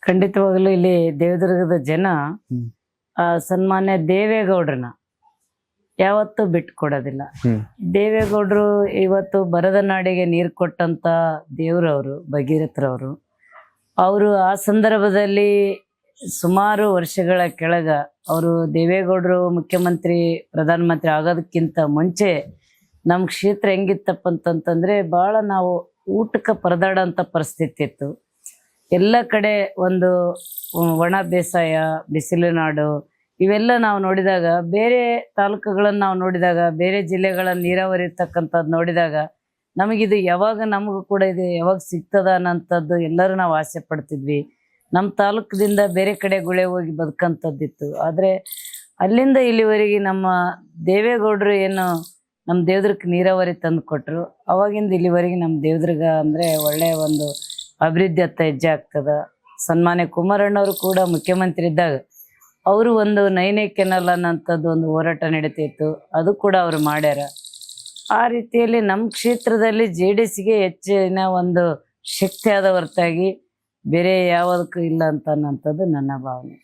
ಖಂಡಿತವಾಗಲೂ ಇಲ್ಲಿ ದೇವದುರ್ಗದ ಜನ ಹ್ಮ್. ಸನ್ಮಾನ್ಯ ದೇವೇಗೌಡ್ರನ್ನ ಯಾವತ್ತೂ ಬಿಟ್ಕೊಡೋದಿಲ್ಲ. ಹ್ಮ್. ದೇವೇಗೌಡರು ಇವತ್ತು ಬರದ ನಾಡಿಗೆ ನೀರು ಕೊಟ್ಟಂತ ದೇವ್ರವರು, ಭಗೀರಥರವರು. ಅವರು ಆ ಸಂದರ್ಭದಲ್ಲಿ ಸುಮಾರು ವರ್ಷಗಳ ಕೆಳಗ ಅವರು ದೇವೇಗೌಡರು ಮುಖ್ಯಮಂತ್ರಿ ಪ್ರಧಾನಮಂತ್ರಿ ಆಗೋದಕ್ಕಿಂತ ಮುಂಚೆ ನಮ್ಮ ಕ್ಷೇತ್ರ ಹೆಂಗಿತ್ತಪ್ಪ ಅಂತಂತಂದ್ರೆ ಭಾಳ ನಾವು ಊಟಕ್ಕೆ ಪರದಾಡೋಂಥ ಪರಿಸ್ಥಿತಿ ಇತ್ತು. ಎಲ್ಲ ಕಡೆ ಒಂದು ಒಣ ಬೇಸಾಯ, ಬಿಸಿಲುನಾಡು ಇವೆಲ್ಲ ನಾವು ನೋಡಿದಾಗ, ಬೇರೆ ತಾಲೂಕುಗಳನ್ನು ನಾವು ನೋಡಿದಾಗ, ಬೇರೆ ಜಿಲ್ಲೆಗಳ ನೀರಾವರಿ ಇರ್ತಕ್ಕಂಥದ್ದು ನೋಡಿದಾಗ ನಮಗಿದು ಯಾವಾಗ ನಮಗೂ ಕೂಡ ಇದು ಯಾವಾಗ ಸಿಗ್ತದ ಅನ್ನೋಂಥದ್ದು ಎಲ್ಲರೂ ನಾವು ಆಸೆ ಪಡ್ತಿದ್ವಿ. ನಮ್ಮ ತಾಲೂಕದಿಂದ ಬೇರೆ ಕಡೆ ಗುಳೆ ಹೋಗಿ ಬದುಕಂಥದ್ದಿತ್ತು. ಆದರೆ ಅಲ್ಲಿಂದ ಇಲ್ಲಿವರೆಗೆ ನಮ್ಮ ದೇವೇಗೌಡರು ಏನು ನಮ್ಮ ದೇವದುರ್ಗಕ್ಕೆ ನೀರಾವರಿ ತಂದು ಕೊಟ್ಟರು, ಅವಾಗಿಂದ ಇಲ್ಲಿವರೆಗೆ ನಮ್ಮ ದೇವದುರ್ಗ ಅಂದರೆ ಒಳ್ಳೆಯ ಒಂದು ಅಭಿವೃದ್ಧಿ ಹತ್ತ ಹೆಜ್ಜೆ ಆಗ್ತದ. ಸನ್ಮಾನ್ಯ ಕುಮಾರಣ್ಣವರು ಕೂಡ ಮುಖ್ಯಮಂತ್ರಿ ಇದ್ದಾಗ ಅವರು ಒಂದು ನೈನೇ ಕೆನಲ್ ಅನ್ನೋಂಥದ್ದು ಒಂದು ಹೋರಾಟ ನಡೀತಿತ್ತು, ಅದು ಕೂಡ ಅವರು ಮಾಡ್ಯಾರ. ಆ ರೀತಿಯಲ್ಲಿ ನಮ್ಮ ಕ್ಷೇತ್ರದಲ್ಲಿ JDSಗೆ ಹೆಚ್ಚಿನ ಒಂದು ಶಕ್ತಿ ಆದ ಹೊರತಾಗಿ ಬೇರೆ ಯಾವುದಕ್ಕೂ ಇಲ್ಲ ಅಂತ ಅನ್ನೋಂಥದ್ದು ನನ್ನ ಭಾವನೆ.